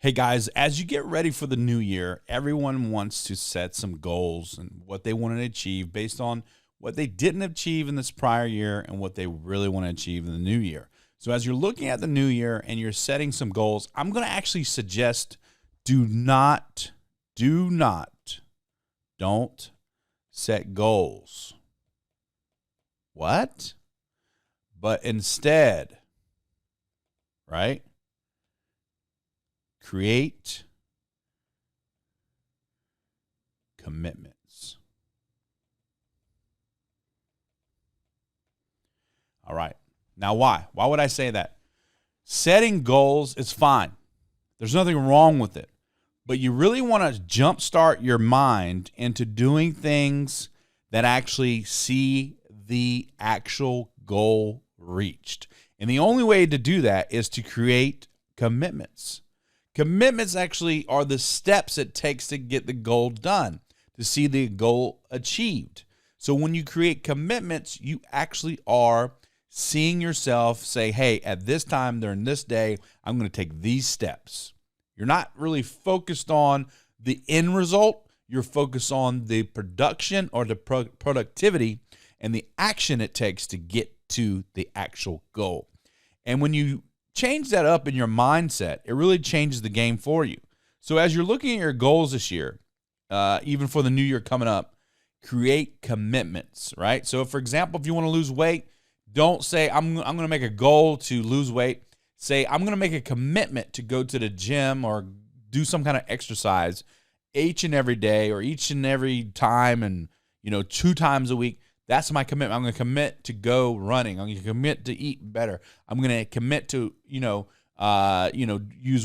Hey guys, as you get ready for the new year, everyone wants to set some goals and what they want to achieve based on what they didn't achieve in this prior year and what they really want to achieve in the new year. So as you're looking at the new year and you're setting some goals, I'm going to actually suggest don't set goals. What? But instead, right? Create commitments. All right. Now, why? Why would I say that? Setting goals is fine. There's nothing wrong with it. But you really want to jumpstart your mind into doing things that actually see the actual goal reached. And the only way to do that is to create commitments. Commitments actually are the steps it takes to get the goal done, to see the goal achieved. So when you create commitments, you actually are seeing yourself say, hey, at this time during this day, I'm going to take these steps. You're not really focused on the end result. You're focused on the production or the productivity and the action it takes to get to the actual goal. And when you change that up in your mindset, it really changes the game for you. So as you're looking at your goals this year, even for the new year coming up, create commitments, right? So for example, if you want to lose weight, don't say, I'm going to make a goal to lose weight. Say, I'm going to make a commitment to go to the gym or do some kind of exercise each and every day or each and every time and, 2 times a week. That's my commitment. I'm going to commit to go running. I'm going to commit to eat better. I'm going to commit to, use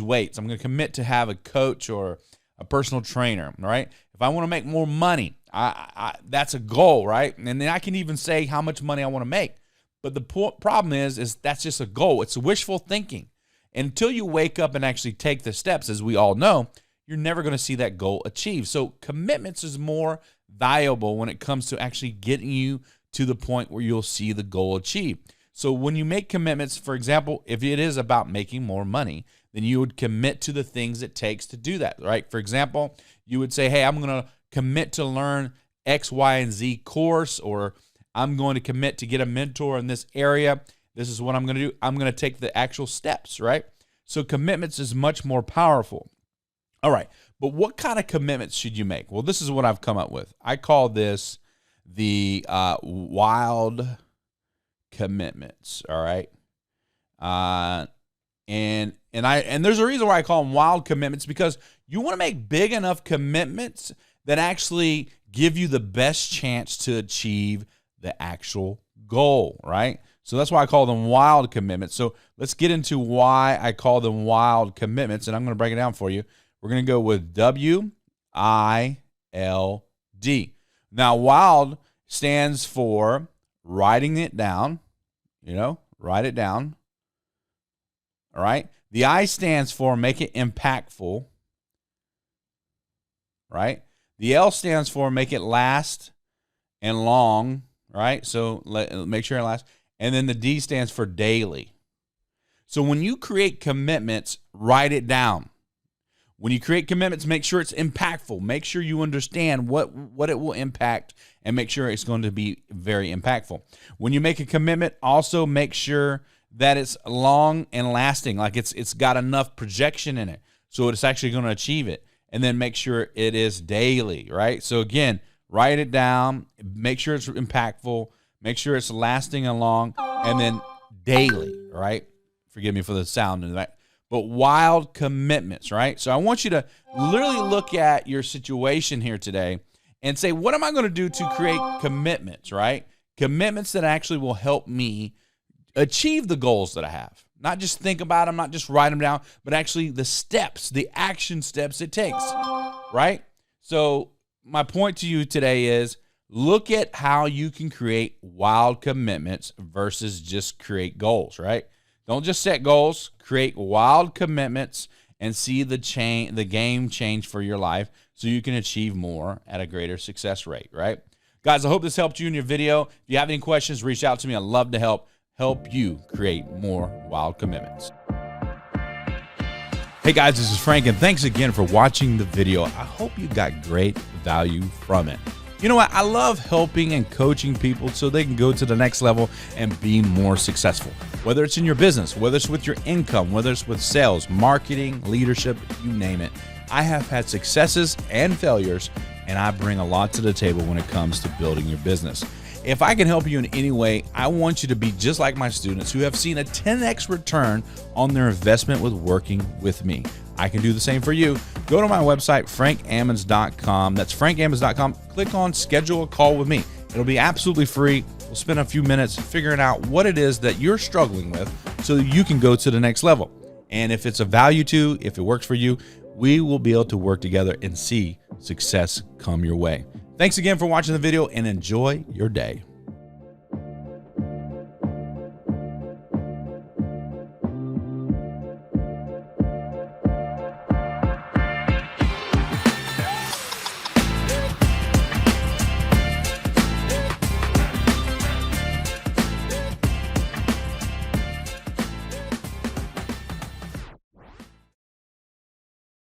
weights. I'm going to commit to have a coach or a personal trainer, right? If I want to make more money, that's a goal, right? And then I can even say how much money I want to make. But the problem is that's just a goal. It's wishful thinking. Until you wake up and actually take the steps, as we all know, you're never going to see that goal achieved. So commitments is more valuable when it comes to actually getting you to the point where you'll see the goal achieved. So when you make commitments, for example, if it is about making more money, then you would commit to the things it takes to do that, right? For example, you would say, hey, I'm going to commit to learn X, Y, and Z course, or I'm going to commit to get a mentor in this area. This is what I'm going to do. I'm going to take the actual steps, right? So commitments is much more powerful. All right, but what kind of commitments should you make? Well, this is what I've come up with. I call this the wild commitments. All right, and there's a reason why I call them wild commitments, because you want to make big enough commitments that actually give you the best chance to achieve the actual goal, right? So that's why I call them wild commitments. So let's get into why I call them wild commitments, and I'm going to break it down for you. We're going to go with W-I-L-D. Now, wild stands for writing it down, write it down, all right? The I stands for make it impactful, right? The L stands for make it last and long, right? So make sure it lasts. And then the D stands for daily. So when you create commitments, write it down. When you create commitments, make sure it's impactful. Make sure you understand what it will impact and make sure it's going to be very impactful. When you make a commitment, also make sure that it's long and lasting, like it's got enough projection in it, so it's actually going to achieve it. And then make sure it is daily, right? So again, write it down, make sure it's impactful, make sure it's lasting and long, and then daily, right? Forgive me for the sound in that. But wild commitments, right? So I want you to literally look at your situation here today and say, what am I going to do to create commitments, right? Commitments that actually will help me achieve the goals that I have. Not just think about them, not just write them down, but actually the steps, the action steps it takes, right? So my point to you today is look at how you can create wild commitments versus just create goals, right? Don't just set goals, create wild commitments and see the game change for your life so you can achieve more at a greater success rate, right? Guys, I hope this helped you in your video. If you have any questions, reach out to me. I'd love to help you create more wild commitments. Hey guys, this is Frank, and thanks again for watching the video. I hope you got great value from it. You know what? I love helping and coaching people so they can go to the next level and be more successful. Whether it's in your business, whether it's with your income, whether it's with sales, marketing, leadership, you name it. I have had successes and failures, and I bring a lot to the table when it comes to building your business. If I can help you in any way, I want you to be just like my students who have seen a 10x return on their investment with working with me. I can do the same for you. Go to my website, frankammons.com. That's frankammons.com. Click on schedule a call with me. It'll be absolutely free. We'll spend a few minutes figuring out what it is that you're struggling with so that you can go to the next level. And if it's of value to, if it works for you, we will be able to work together and see success come your way. Thanks again for watching the video and enjoy your day.